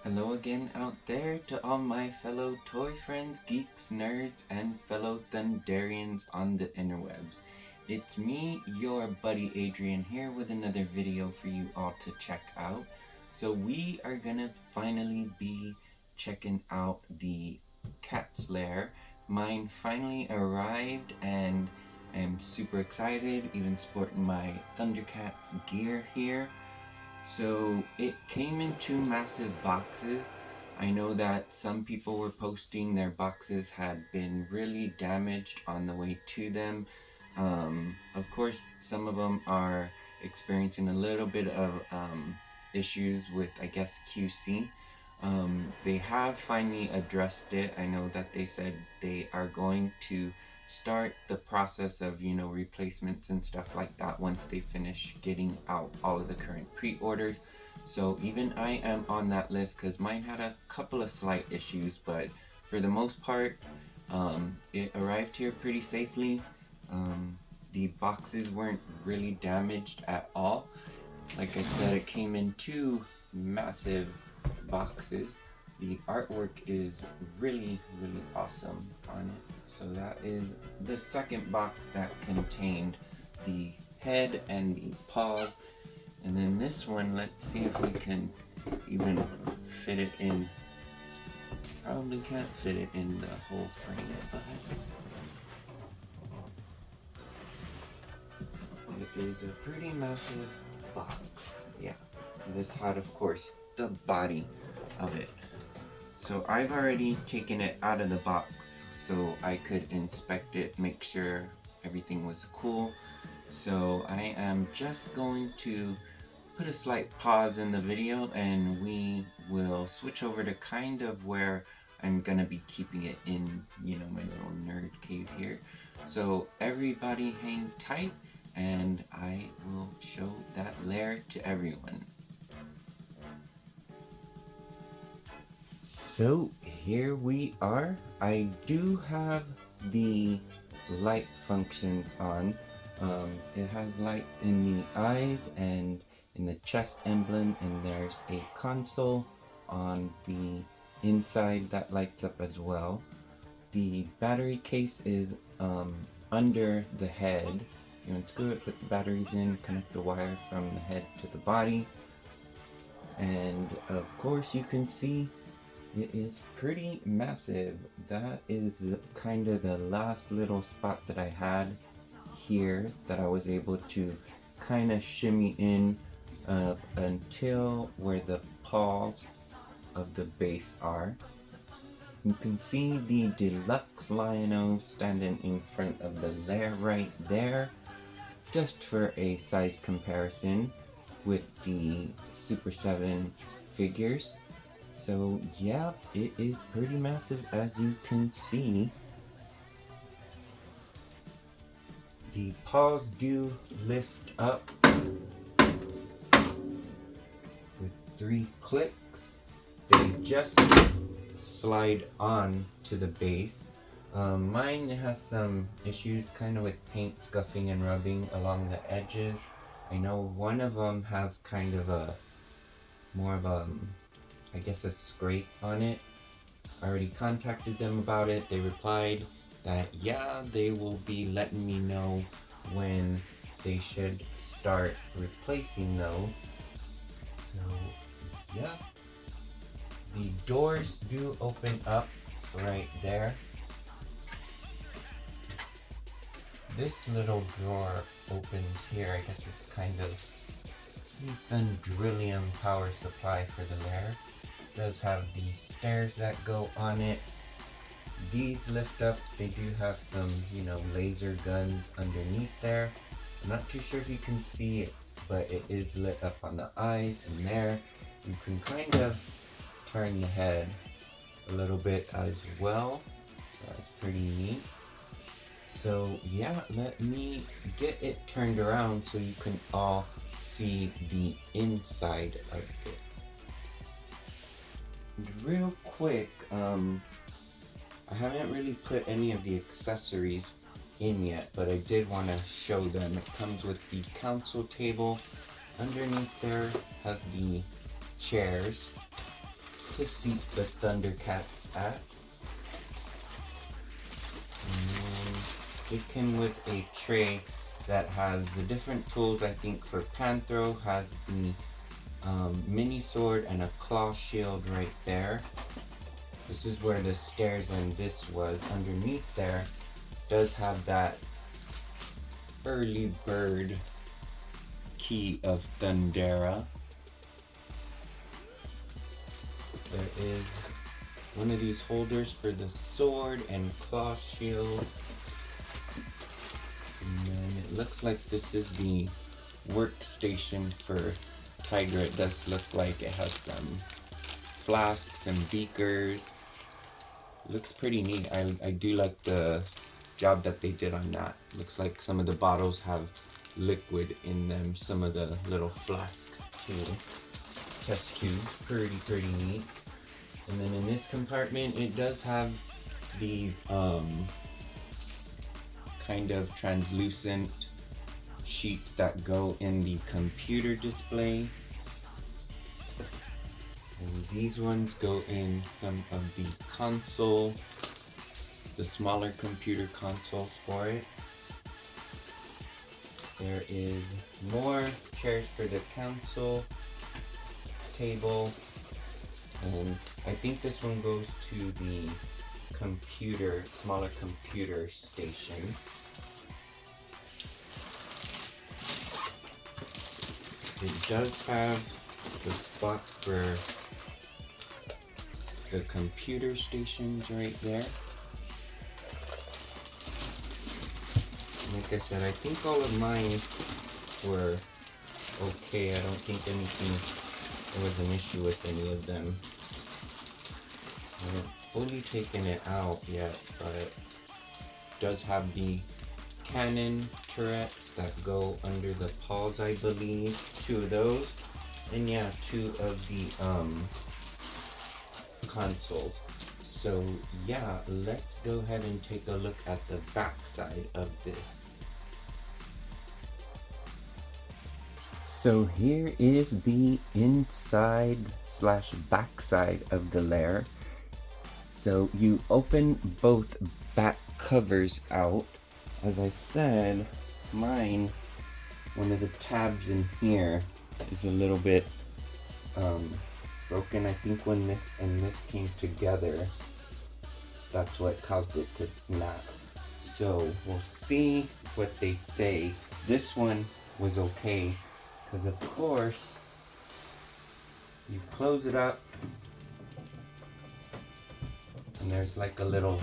Hello again out there to all my fellow toy friends, geeks, nerds, and fellow Thunderians on the interwebs. It's me, your buddy Adrian, here with another video for you all to check out. So we are gonna finally be checking out the cat's lair. Mine finally arrived and I'm super excited, even sporting my ThunderCats gear here. So it came in two massive boxes. I know that some people were posting their boxes had been really damaged on the way to them. Of course, some of them are experiencing a little bit of issues with, I guess, QC. They have finally addressed it. I know that they said they are going to start the process of, replacements and stuff like that once they finish getting out all of the current pre-orders. So even I am on that list because mine had a couple of slight issues, but for the most part, it arrived here pretty safely. The boxes weren't really damaged at all. Like I said, it came in two massive boxes. The artwork is really awesome on it. So that is the second box that contained the head and the paws. And then this one, let's see if we can even fit it in. Probably can't fit it in the whole frame, but it is a pretty massive box. Yeah, this had, of course, the body of it. So I've already taken it out of the box so I could inspect it, make sure everything was cool. So I am just going to put a slight pause in the video and we will switch over to kind of where I'm gonna be keeping it in, my little nerd cave here. So everybody hang tight and I will show that lair to everyone. So here we are. I do have the light functions on. It has lights in the eyes and in the chest emblem, and there's a console on the inside that lights up as well. The battery case is under the head. You unscrew it, put the batteries in, connect the wire from the head to the body, and of course you can see it is pretty massive. That is kind of the last little spot that I had here that I was able to kind of shimmy in until where the paws of the base are. You can see the deluxe Lion-O standing in front of the lair right there, just for a size comparison with the Super 7 figures. So yeah, it is pretty massive, as you can see. The paws do lift up with 3 clicks. They just slide on to the base. Mine has some issues kind of with paint scuffing and rubbing along the edges. I know one of them has kind of a more of a, I guess, a scrape on it. I already contacted them about it. They replied that yeah, they will be letting me know when they should start replacing those. So yeah, the doors do open up right there. This little drawer opens here. I guess it's kind of Thundrillium power supply for the lair. Does have these stairs that go on it. These lift up. They do have some, laser guns underneath there. I'm not too sure if you can see it, but it is lit up on the eyes and there. You can kind of turn the head a little bit as well. So that's pretty neat. So yeah, let me get it turned around so you can all see the inside of it. Real quick, I haven't really put any of the accessories in yet, but I did want to show them. It comes with the console table. Underneath there has the chairs. to seat the ThunderCats at. And then it came with a tray that has the different tools. I think for Panthro has the mini sword and a claw shield right there. This is where the stairs and this was. Underneath there does have that early bird key of Thundera. There is one of these holders for the sword and claw shield. And then it looks like this is the workstation for Tiger. It does look like it has some flasks and beakers. Looks pretty neat. I do like the job that they did on that. Looks like some of the bottles have liquid in them. Some of the little flasks too. Test tubes. Pretty neat. And then in this compartment it does have these kind of translucent sheets that go in the computer display. And these ones go in some of the console, the smaller computer consoles for it. There is more chairs for the console table, and I think this one goes to the computer, smaller computer station. It does have the spot for the computer stations right there. Like I said, I think all of mine were okay. I don't think there was an issue with any of them. I haven't fully taken it out yet, but it does have the cannon turrets that go under the paws, I believe. 2 of those. And yeah, 2 of the consoles. So yeah, let's go ahead and take a look at the back side of this. So here is the inside slash backside of the Lair. So you open both back covers out. As I said, mine, one of the tabs in here is a little bit broken. I think when this and this came together, that's what caused it to snap. So we'll see what they say. This one was okay, because of course you close it up and there's like a little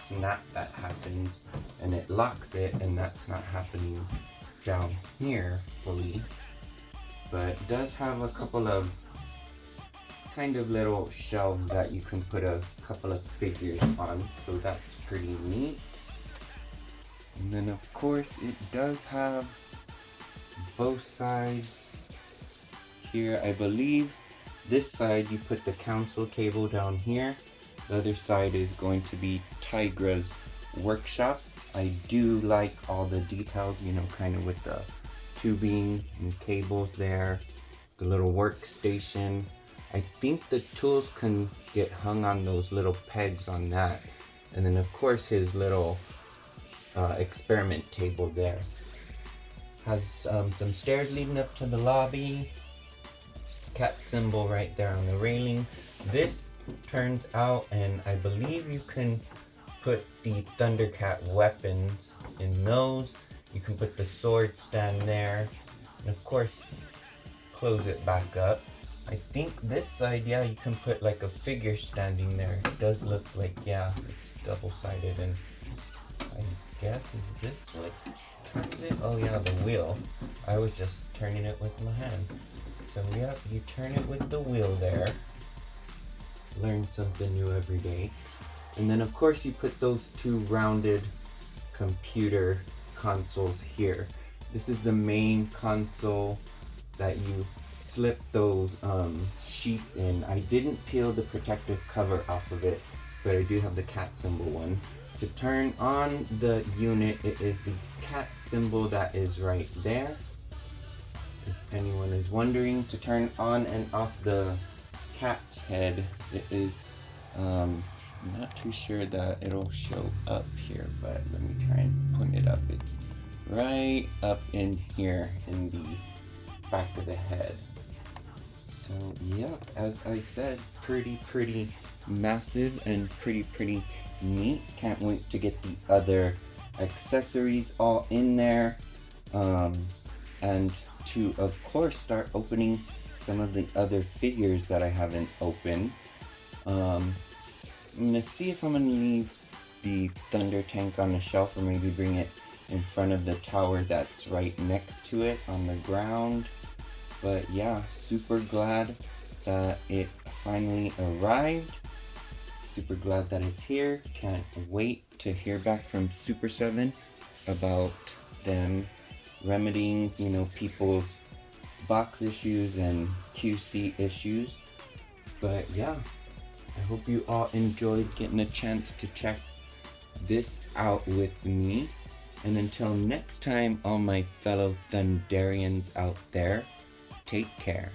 snap that happens and it locks it, and that's not happening down here fully. But it does have a couple of kind of little shelves that you can put a couple of figures on, so that's pretty neat. And then of course it does have both sides here. I believe this side you put the console table down here. The other side is going to be Tigra's workshop. I do like all the details, you know, kind of with the tubing and cables there, the little workstation. I think the tools can get hung on those little pegs on that. And then of course his little experiment table there. Has some stairs leading up to the lobby. Cat symbol right there on the railing. This turns out, and I believe you can put the ThunderCat weapons in those. You can put the sword stand there. And of course, close it back up. I think this side, yeah, you can put like a figure standing there. It does look like, yeah, it's double-sided, and I guess, is this what turns it? Oh yeah, the wheel. I was just turning it with my hand. So yeah, you turn it with the wheel there. Learn something new every day. And then of course you put those 2 rounded computer consoles here. This is the main console that you slip those sheets in. I didn't peel the protective cover off of it, but I do have the cat symbol one. To turn on the unit, it is the cat symbol that is right there. If anyone is wondering, to turn on and off the cat's head. It is, I'm not too sure that it'll show up here, but let me try and point it up. It's right up in here in the back of the head. So yeah, as I said, pretty massive and pretty neat. Can't wait to get the other accessories all in there, and to of course start opening some of the other figures that I haven't opened. I'm gonna see if I'm gonna leave the Thunder tank on the shelf, or maybe bring it in front of the tower that's right next to it on the ground. But yeah, super glad that it finally arrived. Super glad that it's here. Can't wait to hear back from Super 7 about them remedying, you know, people's box issues and QC issues. But yeah, I hope you all enjoyed getting a chance to check this out with me. And until next time, all my fellow Thunderians out there, take care.